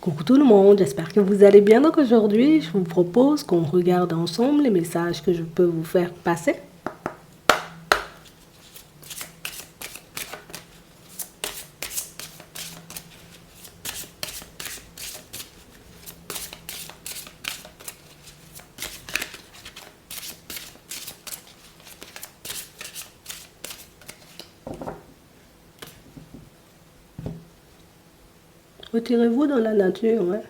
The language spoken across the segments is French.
Coucou tout le monde, j'espère que vous allez bien. Donc aujourd'hui, je vous propose qu'on regarde ensemble les messages que je peux vous faire passer. Retirez-vous dans la nature. Ouais.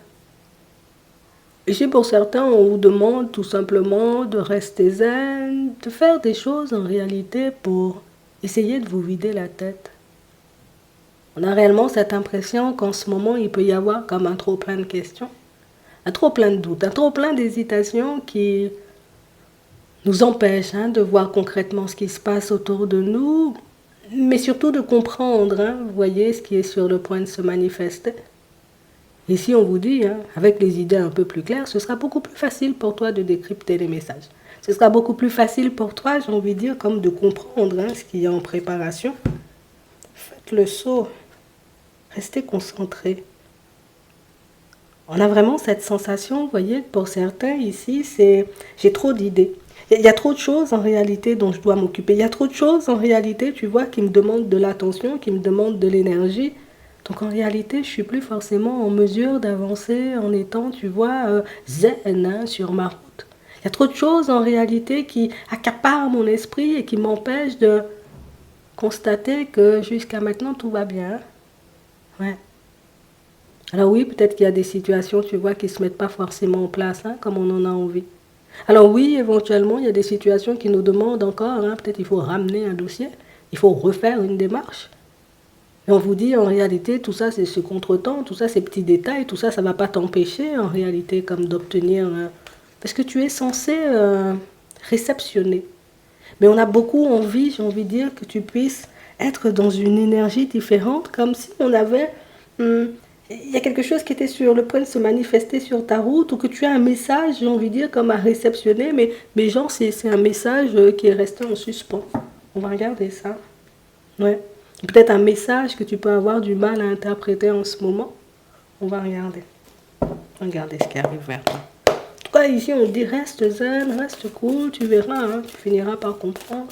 Ici, pour certains, on vous demande tout simplement de rester zen, de faire des choses en réalité pour essayer de vous vider la tête. On a réellement cette impression qu'en ce moment, il peut y avoir comme un trop plein de questions, un trop plein de doutes, un trop plein d'hésitations qui nous empêche de voir concrètement ce qui se passe autour de nous, mais surtout de comprendre, vous voyez, ce qui est sur le point de se manifester. Ici, on vous dit, avec les idées un peu plus claires, ce sera beaucoup plus facile pour toi de décrypter les messages. Ce sera beaucoup plus facile pour toi, j'ai envie de dire, comme de comprendre ce qu'il y a en préparation. Faites le saut. Restez concentrés. On a vraiment cette sensation, vous voyez, pour certains ici, c'est j'ai trop d'idées. Il y a trop de choses en réalité dont je dois m'occuper. Il y a trop de choses en réalité, tu vois, qui me demandent de l'attention, qui me demandent de l'énergie. Donc en réalité, je suis plus forcément en mesure d'avancer en étant, tu vois, zen sur ma route. Il y a trop de choses en réalité qui accaparent mon esprit et qui m'empêchent de constater que jusqu'à maintenant tout va bien. Ouais. Alors oui, peut-être qu'il y a des situations, tu vois, qui ne se mettent pas forcément en place, comme on en a envie. Alors oui, éventuellement, il y a des situations qui nous demandent encore, peut-être il faut ramener un dossier, il faut refaire une démarche. Et on vous dit, en réalité, tout ça, c'est ce contretemps, tout ça, ces petits détails, tout ça, ça ne va pas t'empêcher, en réalité, comme d'obtenir... parce que tu es censé réceptionner. Mais on a beaucoup envie, j'ai envie de dire, que tu puisses être dans une énergie différente, comme si on avait... il y a quelque chose qui était sur le point de se manifester sur ta route, ou que tu as un message, j'ai envie de dire, comme à réceptionner, mais genre, c'est un message qui est resté en suspens. On va regarder ça. Ouais. Peut-être un message que tu peux avoir du mal à interpréter en ce moment. On va regarder. Regardez ce qui arrive vers toi. En tout cas, ici, on dit reste zen, reste cool, tu verras, tu finiras par comprendre.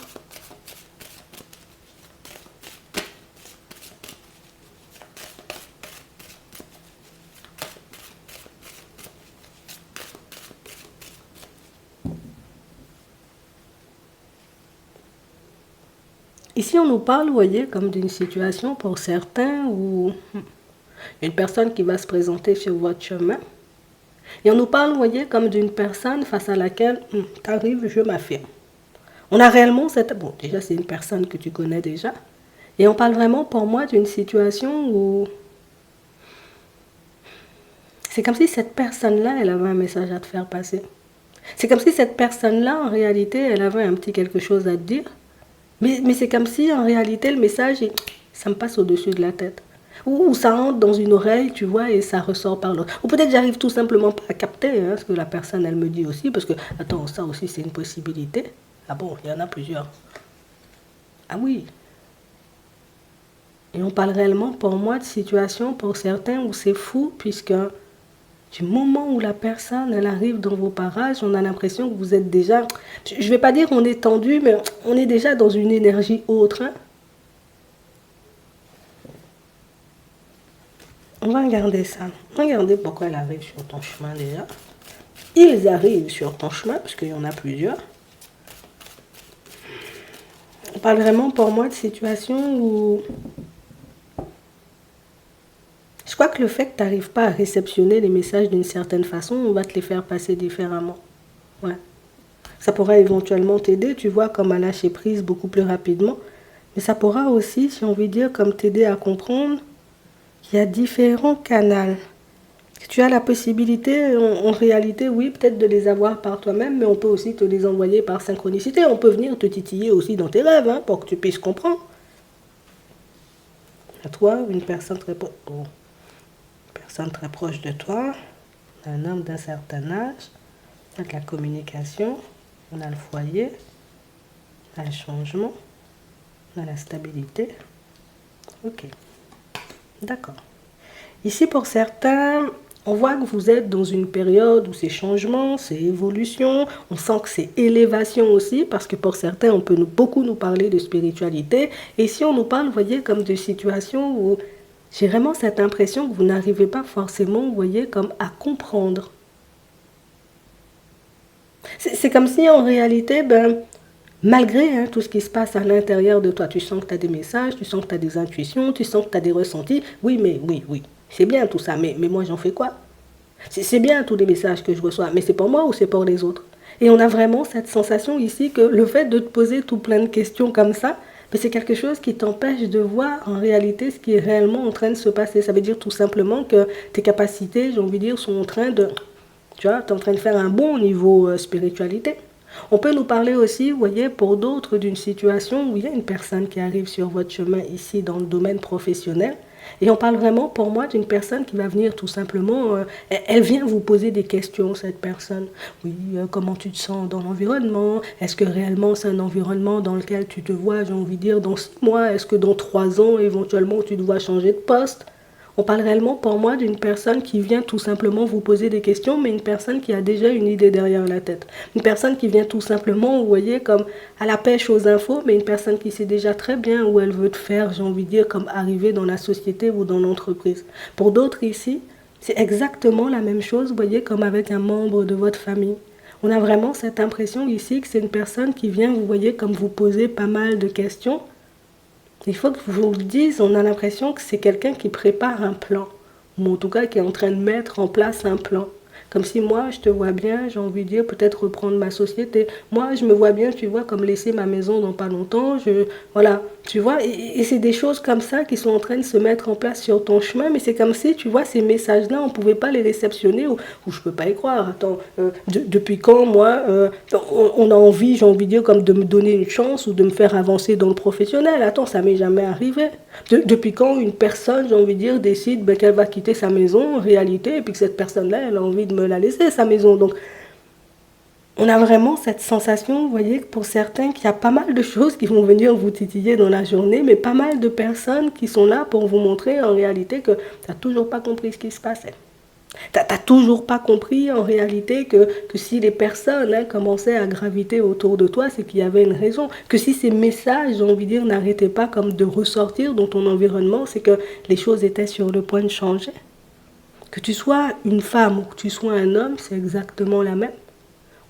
Ici, on nous parle, vous voyez, comme d'une situation pour certains où une personne qui va se présenter sur votre chemin. Et on nous parle, vous voyez, comme d'une personne face à laquelle, tu arrives, je m'affirme. On a réellement cette... Bon, déjà, c'est une personne que tu connais déjà. Et on parle vraiment, pour moi, d'une situation où... C'est comme si cette personne-là, elle avait un message à te faire passer. C'est comme si cette personne-là, en réalité, elle avait un petit quelque chose à te dire. Mais c'est comme si, en réalité, le message, ça me passe au-dessus de la tête. Ou ça entre dans une oreille, tu vois, et ça ressort par l'autre. Ou peut-être j'arrive tout simplement pas à capter ce que la personne, elle me dit aussi. Parce que, attends, ça aussi, c'est une possibilité. Ah bon, il y en a plusieurs. Ah oui. Et on parle réellement, pour moi, de situations, pour certains, où c'est fou, puisque du moment où la personne, elle arrive dans vos parages, on a l'impression que vous êtes déjà... Je ne vais pas dire on est tendu, mais on est déjà dans une énergie autre. On va regarder ça. Regardez pourquoi elle arrive sur ton chemin déjà. Ils arrivent sur ton chemin, parce qu'il y en a plusieurs. On parle vraiment pour moi de situations où... Je crois que le fait que tu n'arrives pas à réceptionner les messages d'une certaine façon, on va te les faire passer différemment. Ouais. Ça pourra éventuellement t'aider, tu vois, comme à lâcher prise beaucoup plus rapidement. Mais ça pourra aussi, si on veut dire, comme t'aider à comprendre qu'il y a différents canaux. Tu as la possibilité, en réalité, oui, peut-être de les avoir par toi-même, mais on peut aussi te les envoyer par synchronicité. On peut venir te titiller aussi dans tes rêves, pour que tu puisses comprendre. À toi, une personne très proche de toi, un homme d'un certain âge, on a de la communication, on a le foyer, on a le changement, on a la stabilité. Ok, d'accord. Ici, pour certains, On voit que vous êtes dans une période où c'est changement, c'est évolution, on sent que c'est élévation aussi, parce que pour certains, on peut beaucoup nous parler de spiritualité. Et si on nous parle, vous voyez, comme de situations où j'ai vraiment cette impression que vous n'arrivez pas forcément, vous voyez, comme à comprendre. C'est comme si en réalité, malgré tout ce qui se passe à l'intérieur de toi, tu sens que tu as des messages, tu sens que tu as des intuitions, tu sens que tu as des ressentis. Oui, oui, c'est bien tout ça, mais moi j'en fais quoi? C'est bien tous les messages que je reçois, mais c'est pour moi ou c'est pour les autres? Et on a vraiment cette sensation ici que le fait de te poser tout plein de questions comme ça, mais c'est quelque chose qui t'empêche de voir en réalité ce qui est réellement en train de se passer. Ça veut dire tout simplement que tes capacités, j'ai envie de dire, sont en train de... Tu vois, tu es en train de faire un bon niveau spiritualité. On peut nous parler aussi, vous voyez, pour d'autres d'une situation où il y a une personne qui arrive sur votre chemin ici dans le domaine professionnel. Et on parle vraiment pour moi d'une personne qui va venir tout simplement, elle vient vous poser des questions, cette personne. Oui, comment tu te sens dans l'environnement? Est-ce que réellement c'est un environnement dans lequel tu te vois, j'ai envie de dire, dans 6 mois? Est-ce que dans 3 ans, éventuellement, tu dois changer de poste? On parle réellement pour moi d'une personne qui vient tout simplement vous poser des questions, mais une personne qui a déjà une idée derrière la tête. Une personne qui vient tout simplement, vous voyez, comme à la pêche aux infos, mais une personne qui sait déjà très bien où elle veut te faire, j'ai envie de dire, comme arriver dans la société ou dans l'entreprise. Pour d'autres ici, c'est exactement la même chose, vous voyez, comme avec un membre de votre famille. On a vraiment cette impression ici que c'est une personne qui vient, vous voyez, comme vous poser pas mal de questions. Il faut que je vous le dise, on a l'impression que c'est quelqu'un qui prépare un plan, ou en tout cas qui est en train de mettre en place un plan. Comme si moi, je te vois bien, j'ai envie de dire, peut-être reprendre ma société. Moi, je me vois bien, tu vois, comme laisser ma maison dans pas longtemps. Voilà, tu vois, et c'est des choses comme ça qui sont en train de se mettre en place sur ton chemin, mais c'est comme si, tu vois, ces messages-là, on ne pouvait pas les réceptionner, ou je ne peux pas y croire. Attends, depuis quand, moi, on a envie, j'ai envie de dire, comme de me donner une chance ou de me faire avancer dans le professionnel? Attends, ça m'est jamais arrivé. Depuis quand une personne, j'ai envie de dire, décide qu'elle va quitter sa maison en réalité, et puis que cette personne-là, elle a envie de me la laisser, sa maison. Donc, on a vraiment cette sensation, vous voyez, que pour certains, qu'il y a pas mal de choses qui vont venir vous titiller dans la journée, mais pas mal de personnes qui sont là pour vous montrer en réalité que tu n'as toujours pas compris ce qui se passait. Tu n'as toujours pas compris en réalité que si les personnes commençaient à graviter autour de toi, c'est qu'il y avait une raison. Que si ces messages, j'ai envie de dire, n'arrêtaient pas comme de ressortir dans ton environnement, c'est que les choses étaient sur le point de changer. Que tu sois une femme ou que tu sois un homme, c'est exactement la même.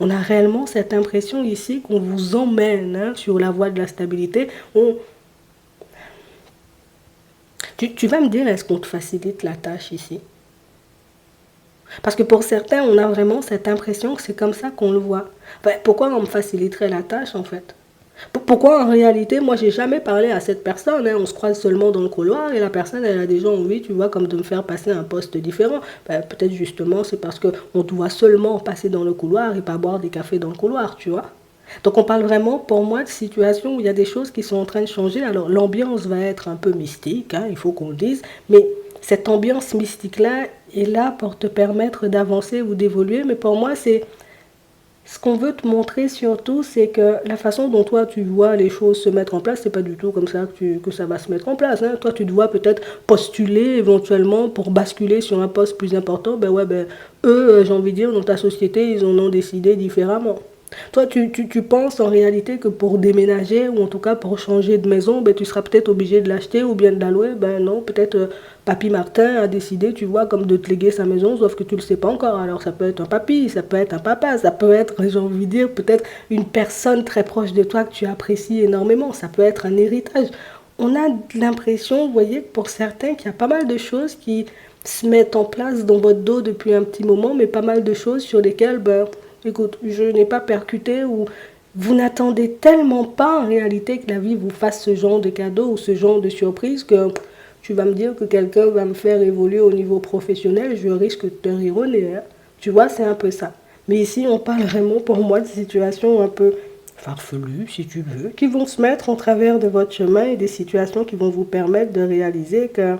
On a réellement cette impression ici qu'on vous emmène sur la voie de la stabilité. Tu vas me dire, est-ce qu'on te facilite la tâche ici? Parce que pour certains, on a vraiment cette impression que c'est comme ça qu'on le voit. Enfin, pourquoi on me faciliterait la tâche en fait? Pourquoi en réalité, moi j'ai jamais parlé à cette personne, on se croise seulement dans le couloir et la personne elle a déjà envie, tu vois, comme de me faire passer un poste différent. Peut-être justement c'est parce qu'on doit seulement passer dans le couloir et pas boire des cafés dans le couloir, tu vois. Donc on parle vraiment pour moi de situations où il y a des choses qui sont en train de changer. Alors l'ambiance va être un peu mystique, il faut qu'on le dise, mais cette ambiance mystique-là est là pour te permettre d'avancer ou d'évoluer. Mais pour moi, c'est ce qu'on veut te montrer surtout, c'est que la façon dont toi tu vois les choses se mettre en place, c'est pas du tout comme ça que ça va se mettre en place. Toi, tu dois peut-être postuler éventuellement pour basculer sur un poste plus important. Eux, j'ai envie de dire, dans ta société, ils en ont décidé différemment. Toi, tu penses en réalité que pour déménager, ou en tout cas pour changer de maison, tu seras peut-être obligé de l'acheter ou bien de la louer. Non, peut-être Papy Martin a décidé, tu vois, comme de te léguer sa maison, sauf que tu ne le sais pas encore. Alors ça peut être un papy, ça peut être un papa, ça peut être, j'ai envie de dire, peut-être une personne très proche de toi que tu apprécies énormément. Ça peut être un héritage. On a l'impression, vous voyez, pour certains, qu'il y a pas mal de choses qui se mettent en place dans votre dos depuis un petit moment, mais pas mal de choses sur lesquelles, écoute, je n'ai pas percuté ou vous n'attendez tellement pas en réalité que la vie vous fasse ce genre de cadeau ou ce genre de surprise que tu vas me dire que quelqu'un va me faire évoluer au niveau professionnel, je risque de te rire au nez. Tu vois, c'est un peu ça. Mais ici, on parle vraiment pour moi de situations un peu farfelues, si tu veux, qui vont se mettre en travers de votre chemin et des situations qui vont vous permettre de réaliser que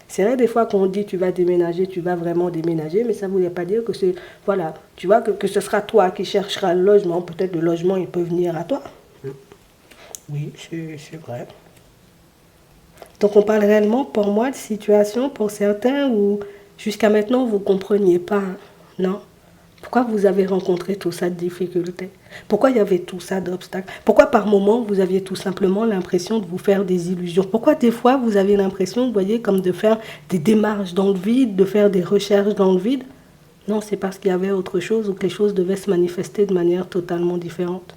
c'est vrai des fois qu'on dit tu vas déménager, tu vas vraiment déménager, mais ça ne voulait pas dire que c'est, voilà, tu vois, que ce sera toi qui chercheras le logement. Peut-être le logement, il peut venir à toi. Oui, c'est vrai. Donc on parle réellement pour moi de situations pour certains où Jusqu'à maintenant, vous ne compreniez pas, hein, non? Pourquoi vous avez rencontré tout ça de difficultés? Pourquoi il y avait tout ça d'obstacles? Pourquoi par moments vous aviez tout simplement l'impression de vous faire des illusions? Pourquoi des fois vous avez l'impression, vous voyez, comme de faire des démarches dans le vide, de faire des recherches dans le vide? Non, c'est parce qu'il y avait autre chose ou que les choses devaient se manifester de manière totalement différente.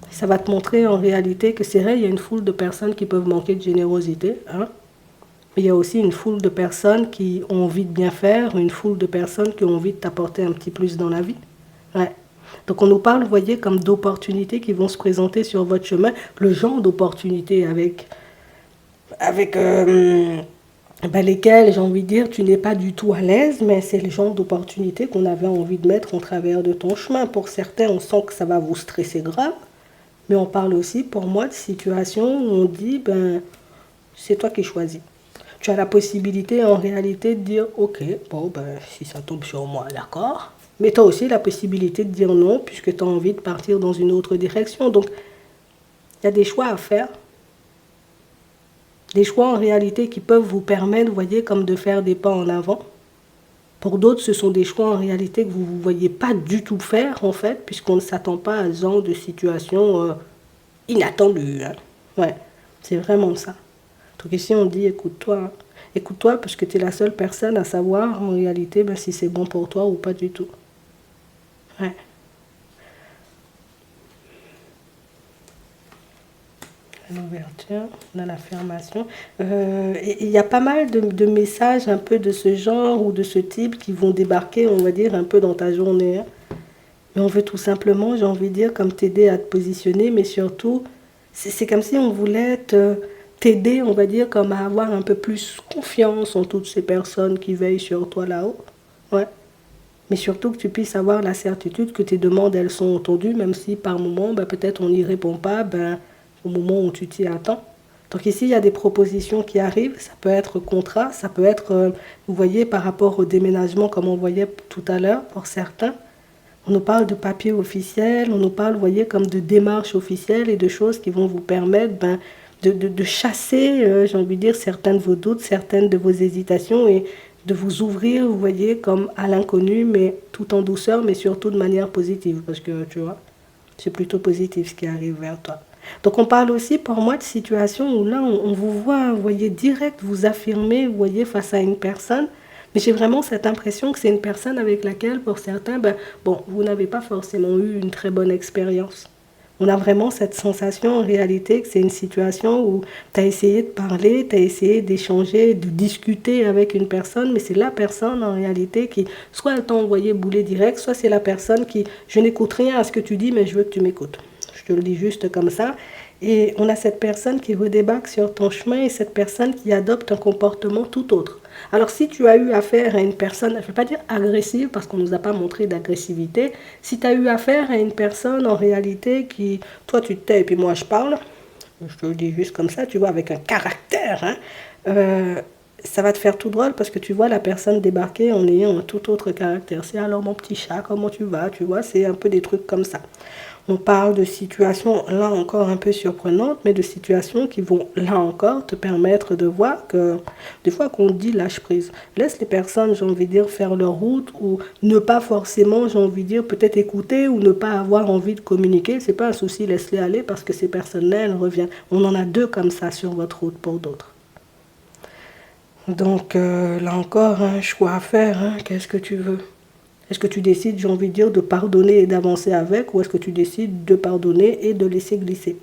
Ça va te montrer en réalité que c'est vrai, il y a une foule de personnes qui peuvent manquer de générosité, hein? Mais il y a aussi une foule de personnes qui ont envie de bien faire, une foule de personnes qui ont envie de t'apporter un petit plus dans la vie. Ouais. Donc on nous parle, vous voyez, comme d'opportunités qui vont se présenter sur votre chemin, le genre d'opportunités avec lesquelles, j'ai envie de dire, tu n'es pas du tout à l'aise, mais c'est le genre d'opportunités qu'on avait envie de mettre en travers de ton chemin. Pour certains, on sent que ça va vous stresser grave, mais on parle aussi, pour moi, de situations où on dit, ben, c'est toi qui choisis. Tu as la possibilité en réalité de dire ok, bon ben si ça tombe sur moi, d'accord. Mais tu as aussi la possibilité de dire non puisque tu as envie de partir dans une autre direction. Donc il y a des choix à faire. Des choix en réalité qui peuvent vous permettre, vous voyez, comme de faire des pas en avant. Pour d'autres, ce sont des choix en réalité que vous ne voyez pas du tout faire en fait, puisqu'on ne s'attend pas à ce genre de situation inattendue. Hein. Ouais, c'est vraiment ça. Donc ici, on dit écoute-toi. Hein. Écoute-toi parce que tu es la seule personne à savoir en réalité ben, si c'est bon pour toi ou pas du tout. Ouais. L'ouverture, dans l'affirmation. Il y a pas mal de messages un peu de ce genre ou de ce type qui vont débarquer, on va dire, un peu dans ta journée. Hein. Mais on veut tout simplement, j'ai envie de dire, comme t'aider à te positionner, mais surtout, c'est comme si on voulait t'aider, on va dire, comme à avoir un peu plus confiance en toutes ces personnes qui veillent sur toi là-haut. Ouais. Mais surtout que tu puisses avoir la certitude que tes demandes, elles sont entendues, même si par moment, ben, peut-être on n'y répond pas au moment où tu t'y attends. Donc ici, il y a des propositions qui arrivent. Ça peut être contrat, ça peut être, vous voyez, par rapport au déménagement, comme on voyait tout à l'heure, pour certains. On nous parle de papiers officiels, on nous parle, vous voyez, comme de démarches officielles et de choses qui vont vous permettre de chasser, j'ai envie de dire, certains de vos doutes, certaines de vos hésitations et de vous ouvrir, vous voyez, comme à l'inconnu, mais tout en douceur, mais surtout de manière positive, parce que, tu vois, c'est plutôt positif ce qui arrive vers toi. Donc on parle aussi pour moi de situations où là, on vous voit, vous voyez, direct vous affirmer, vous voyez, face à une personne, mais j'ai vraiment cette impression que c'est une personne avec laquelle, pour certains, ben, bon, vous n'avez pas forcément eu une très bonne expérience. On a vraiment cette sensation en réalité que c'est une situation où tu as essayé de parler, tu as essayé d'échanger, de discuter avec une personne, mais c'est la personne en réalité qui, soit elle t'a envoyé bouler direct, soit c'est la personne qui, je n'écoute rien à ce que tu dis, mais je veux que tu m'écoutes. Je te le dis juste comme ça. Et on a cette personne qui redébarque sur ton chemin et cette personne qui adopte un comportement tout autre. Alors si tu as eu affaire à une personne, je ne vais pas dire agressive parce qu'on ne nous a pas montré d'agressivité, si tu as eu affaire à une personne en réalité qui, toi tu te tais et puis moi je parle, je te le dis juste comme ça, tu vois, avec un caractère, hein, ça va te faire tout drôle parce que tu vois la personne débarquer en ayant un tout autre caractère. C'est alors mon petit chat, comment tu vas, tu vois, c'est un peu des trucs comme ça. On parle de situations, là encore un peu surprenantes, mais de situations qui vont, là encore, te permettre de voir que, des fois qu'on dit lâche prise. Laisse les personnes, j'ai envie de dire, faire leur route ou ne pas forcément, j'ai envie de dire, peut-être écouter ou ne pas avoir envie de communiquer. C'est pas un souci, laisse-les aller parce que ces personnes-là, elles reviennent. On en a deux comme ça sur votre route pour d'autres. Donc, là encore, un choix à faire. Hein. Qu'est-ce que tu veux ? Est-ce que tu décides, j'ai envie de dire, de pardonner et d'avancer avec, ou est-ce que tu décides de pardonner et de laisser glisser?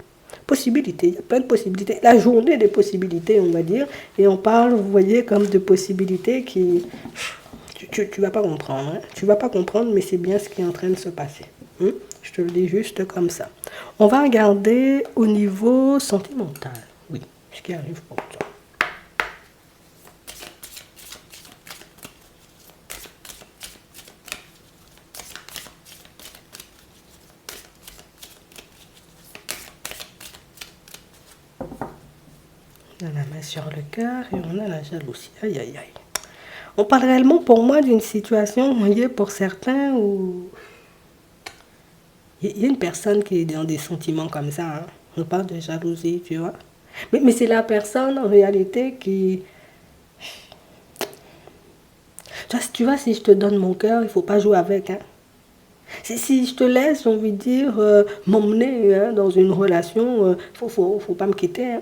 Possibilités, il y a plein de possibilités. La journée des possibilités, on va dire. Et on parle, vous voyez, comme de possibilités qui... Tu vas pas comprendre. Hein? Tu vas pas comprendre, mais c'est bien ce qui est en train de se passer. Hein? Je te le dis juste comme ça. On va regarder au niveau sentimental. Oui, ce qui arrive pour toi. On a la main sur le cœur et on a la jalousie. Aïe, aïe, aïe. On parle réellement pour moi d'une situation, vous voyez, pour certains où il y a une personne qui est dans des sentiments comme ça. Hein. On parle de jalousie, tu vois. Mais c'est la personne en réalité qui... Tu vois, si je te donne mon cœur, il ne faut pas jouer avec. Hein. Si je te laisse, j'ai envie de dire, m'emmener hein, dans une relation, faut pas me quitter. Hein.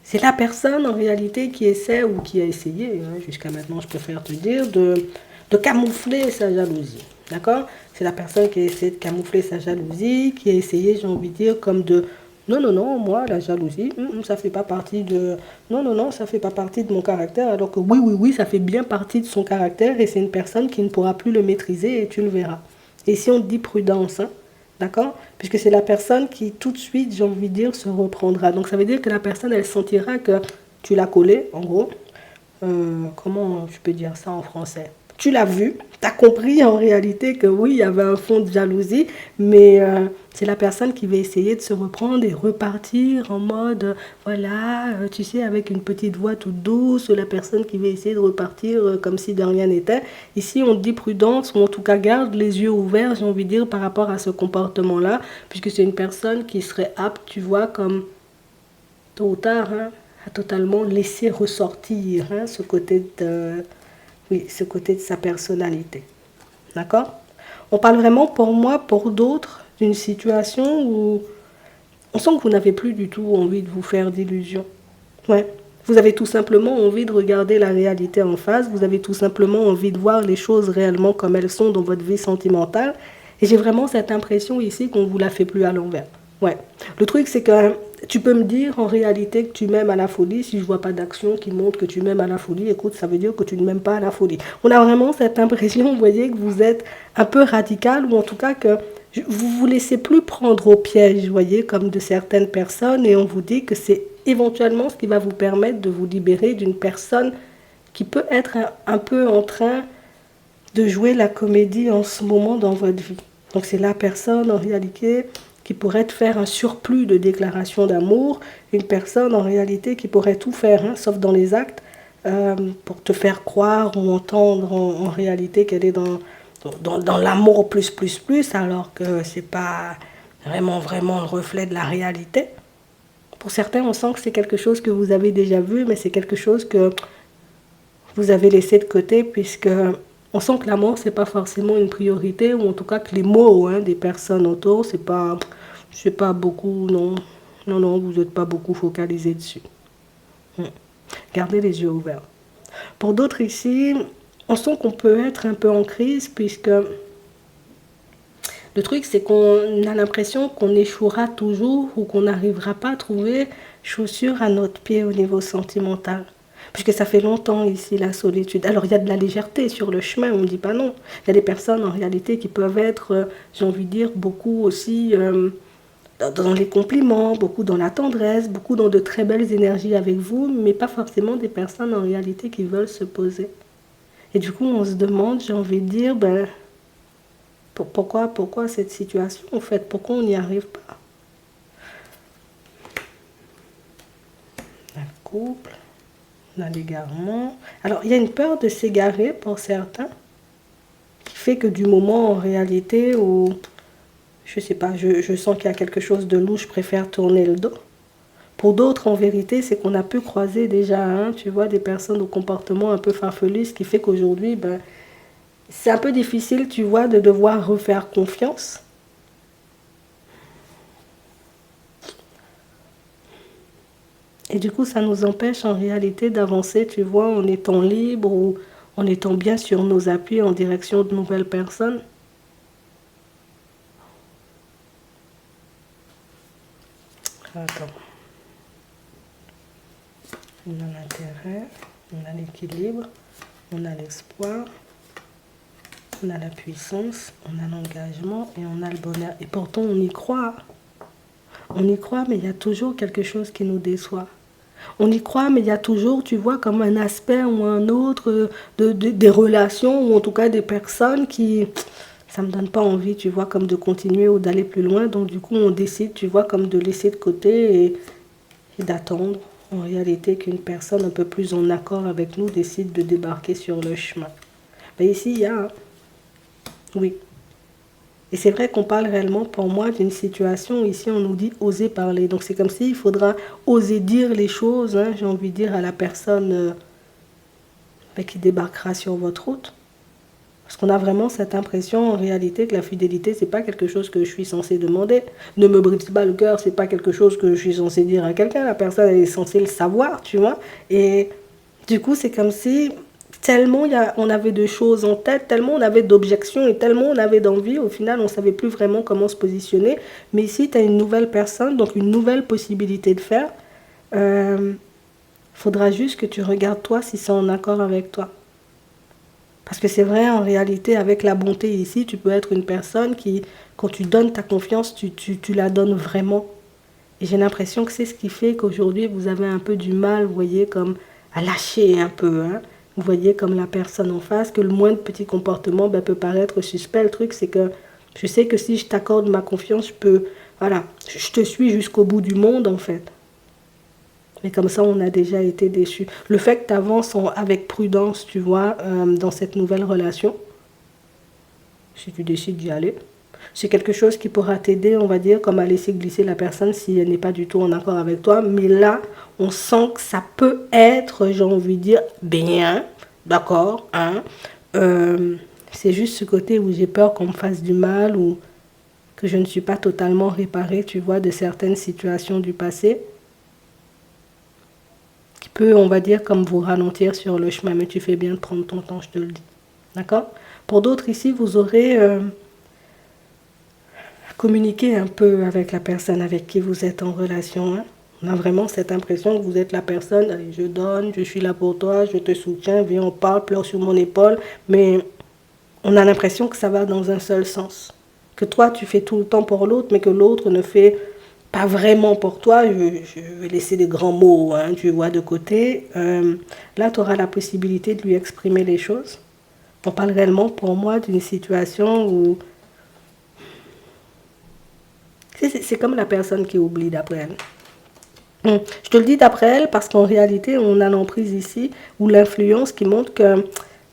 C'est la personne en réalité qui essaie ou qui a essayé, hein, jusqu'à maintenant je préfère te dire, de camoufler sa jalousie. D'accord. C'est la personne qui a essayé de camoufler sa jalousie, qui a essayé, j'ai envie de dire, comme de... Non, non, non, moi, la jalousie, ça fait pas partie de... Non, non, non, ça fait pas partie de mon caractère, alors que oui, oui, oui, ça fait bien partie de son caractère et c'est une personne qui ne pourra plus le maîtriser et tu le verras. Et si on dit prudence, hein, d'accord? Puisque c'est la personne qui, tout de suite, j'ai envie de dire, se reprendra. Donc ça veut dire que la personne, elle sentira que tu l'as collé, en gros. Comment je peux dire ça en français? Tu l'as vu, tu as compris en réalité que oui, il y avait un fond de jalousie, mais c'est la personne qui va essayer de se reprendre et repartir en mode, voilà, tu sais, avec une petite voix toute douce, la personne qui va essayer de repartir comme si de rien n'était. Ici, on dit prudence, ou en tout cas garde les yeux ouverts, j'ai envie de dire, par rapport à ce comportement-là, puisque c'est une personne qui serait apte, tu vois, comme tôt ou tard, hein, à totalement laisser ressortir hein, ce côté de sa personnalité. D'accord? On parle vraiment pour moi, pour d'autres, d'une situation où on sent que vous n'avez plus du tout envie de vous faire d'illusions. Ouais. Vous avez tout simplement envie de regarder la réalité en face, vous avez tout simplement envie de voir les choses réellement comme elles sont dans votre vie sentimentale. Et j'ai vraiment cette impression ici qu'on ne vous la fait plus à l'envers. Ouais. Le truc, c'est que tu peux me dire en réalité que tu m'aimes à la folie. Si je vois pas d'action qui montre que tu m'aimes à la folie, écoute, ça veut dire que tu ne m'aimes pas à la folie. On a vraiment cette impression, vous voyez, que vous êtes un peu radical ou en tout cas que vous vous laissez plus prendre au piège, vous voyez, comme de certaines personnes et on vous dit que c'est éventuellement ce qui va vous permettre de vous libérer d'une personne qui peut être un peu en train de jouer la comédie en ce moment dans votre vie. Donc c'est la personne en réalité qui pourrait te faire un surplus de déclarations d'amour, une personne en réalité qui pourrait tout faire, hein, sauf dans les actes, pour te faire croire ou entendre en réalité qu'elle est dans l'amour plus, alors que c'est pas vraiment le reflet de la réalité. Pour certains, on sent que c'est quelque chose que vous avez déjà vu, mais c'est quelque chose que vous avez laissé de côté, puisque on sent que l'amour, c'est pas forcément une priorité, ou en tout cas que les mots hein, des personnes autour, c'est pas beaucoup, non. Non, non, vous n'êtes pas beaucoup focalisé dessus. Gardez les yeux ouverts. Pour d'autres ici, on sent qu'on peut être un peu en crise, puisque le truc, c'est qu'on a l'impression qu'on échouera toujours ou qu'on n'arrivera pas à trouver chaussure à notre pied au niveau sentimental. Puisque ça fait longtemps ici, la solitude. Alors, il y a de la légèreté sur le chemin, on ne dit pas non. Il y a des personnes, en réalité, qui peuvent être, j'ai envie de dire, beaucoup aussi dans les compliments, beaucoup dans la tendresse, beaucoup dans de très belles énergies avec vous, mais pas forcément des personnes, en réalité, qui veulent se poser. Et du coup, on se demande, j'ai envie de dire, ben... Pourquoi cette situation, en fait? Pourquoi on n'y arrive pas? Un couple, on a l'égarement. Alors, il y a une peur de s'égarer pour certains, qui fait que du moment, en réalité, où, je sais pas, je sens qu'il y a quelque chose de louche, je préfère tourner le dos. Pour d'autres, en vérité, c'est qu'on a pu croiser déjà, hein, tu vois, des personnes au comportement un peu farfelu, ce qui fait qu'aujourd'hui, ben, c'est un peu difficile, tu vois, de devoir refaire confiance. Et du coup, ça nous empêche en réalité d'avancer, tu vois, en étant libre ou en étant bien sur nos appuis en direction de nouvelles personnes. Attends. On a l'intérêt, on a l'équilibre, on a l'espoir. On a la puissance, on a l'engagement et on a le bonheur. Et pourtant, on y croit. On y croit, mais il y a toujours quelque chose qui nous déçoit. On y croit, mais il y a toujours, tu vois, comme un aspect ou un autre des relations, ou en tout cas des personnes qui... Ça ne me donne pas envie, tu vois, comme de continuer ou d'aller plus loin. Donc du coup, on décide, tu vois, comme de laisser de côté et d'attendre, en réalité, qu'une personne un peu plus en accord avec nous décide de débarquer sur le chemin. Mais ici, il y a... Oui. Et c'est vrai qu'on parle réellement, pour moi, d'une situation, ici on nous dit oser parler. Donc c'est comme s'il faudra oser dire les choses, hein, j'ai envie de dire à la personne mais qui débarquera sur votre route. Parce qu'on a vraiment cette impression en réalité que la fidélité, c'est pas quelque chose que je suis censé demander. Ne me brise pas le cœur, c'est pas quelque chose que je suis censé dire à quelqu'un. La personne, elle est censée le savoir, tu vois. Et du coup, c'est comme si tellement on avait de choses en tête, tellement on avait d'objections et tellement on avait d'envie, au final, on savait plus vraiment comment se positionner. Mais ici, tu as une nouvelle personne, donc une nouvelle possibilité de faire. Faudra juste que tu regardes toi si c'est en accord avec toi. Parce que c'est vrai, en réalité, avec la bonté ici, tu peux être une personne qui, quand tu donnes ta confiance, tu la donnes vraiment. Et j'ai l'impression que c'est ce qui fait qu'aujourd'hui, vous avez un peu du mal, vous voyez, comme à lâcher un peu. Hein. Vous voyez comme la personne en face, que le moindre petit comportement peut paraître suspect. Le truc, c'est que je sais que si je t'accorde ma confiance, voilà, je te suis jusqu'au bout du monde, en fait. Mais comme ça, on a déjà été déçus. Le fait que tu avances avec prudence, tu vois, dans cette nouvelle relation, si tu décides d'y aller, c'est quelque chose qui pourra t'aider, on va dire, comme à laisser glisser la personne si elle n'est pas du tout en accord avec toi. Mais là, on sent que ça peut être, j'ai envie de dire, bien, d'accord, hein. C'est juste ce côté où j'ai peur qu'on me fasse du mal ou que je ne suis pas totalement réparée, tu vois, de certaines situations du passé. Qui peut, on va dire, comme vous ralentir sur le chemin, mais tu fais bien de prendre ton temps, je te le dis. D'accord? Pour d'autres ici, vous aurez communiqué un peu avec la personne avec qui vous êtes en relation. Hein? On a vraiment cette impression que vous êtes la personne, allez, je donne, je suis là pour toi, je te soutiens, viens, on parle, pleure sur mon épaule, mais on a l'impression que ça va dans un seul sens. Que toi, tu fais tout le temps pour l'autre, mais que l'autre ne fait pas vraiment pour toi. Je vais laisser des grands mots, hein, tu vois, de côté. Là, tu auras la possibilité de lui exprimer les choses. On parle réellement, pour moi, d'une situation où... C'est comme la personne qui oublie d'après elle. Je te le dis d'après elle parce qu'en réalité, on a l'emprise ici, ou l'influence qui montre que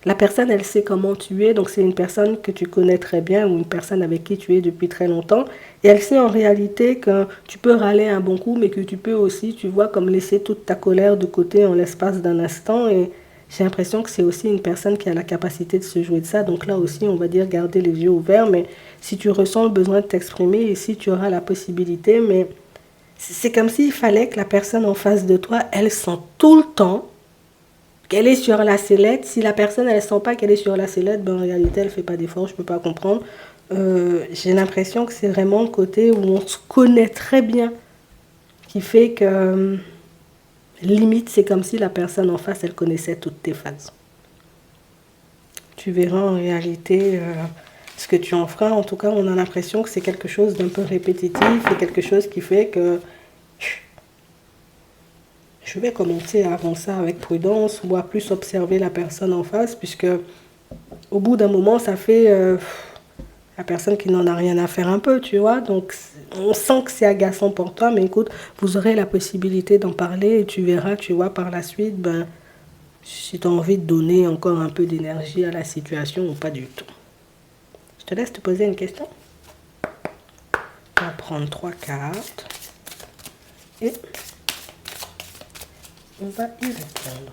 la personne, elle sait comment tu es, donc c'est une personne que tu connais très bien ou une personne avec qui tu es depuis très longtemps. Et elle sait en réalité que tu peux râler un bon coup, mais que tu peux aussi, tu vois, comme laisser toute ta colère de côté en l'espace d'un instant. Et j'ai l'impression que c'est aussi une personne qui a la capacité de se jouer de ça. Donc là aussi, on va dire garder les yeux ouverts. Mais si tu ressens le besoin de t'exprimer, ici, tu auras la possibilité. Mais c'est comme s'il fallait que la personne en face de toi, elle sent tout le temps qu'elle est sur la sellette. Si la personne, elle ne sent pas qu'elle est sur la sellette, en réalité, elle ne fait pas d'effort, je ne peux pas comprendre. J'ai l'impression que c'est vraiment le côté où on se connaît très bien, qui fait que, limite, c'est comme si la personne en face, elle connaissait toutes tes phases. Tu verras en réalité ce que tu en feras. En tout cas, on a l'impression que c'est quelque chose d'un peu répétitif et quelque chose qui fait que... Je vais commencer à avancer avec prudence ou à plus observer la personne en face, puisque au bout d'un moment, ça fait la personne qui n'en a rien à faire un peu, tu vois. Donc, on sent que c'est agaçant pour toi, mais écoute, vous aurez la possibilité d'en parler et tu verras, tu vois, par la suite, si tu as envie de donner encore un peu d'énergie à la situation ou pas du tout. Je te laisse te poser une question. On va prendre 3 cartes et... on va y répondre.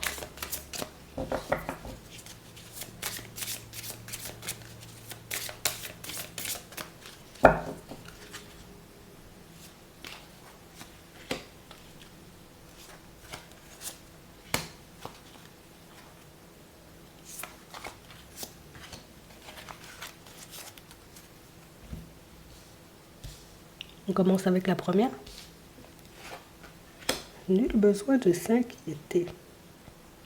On commence avec la première. Nul besoin de s'inquiéter.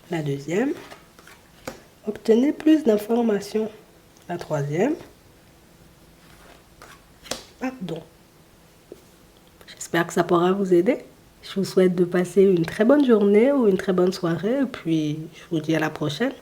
La deuxième. Obtenez plus d'informations. La troisième. Pardon. J'espère que ça pourra vous aider. Je vous souhaite de passer une très bonne journée ou une très bonne soirée. Et puis, je vous dis à la prochaine.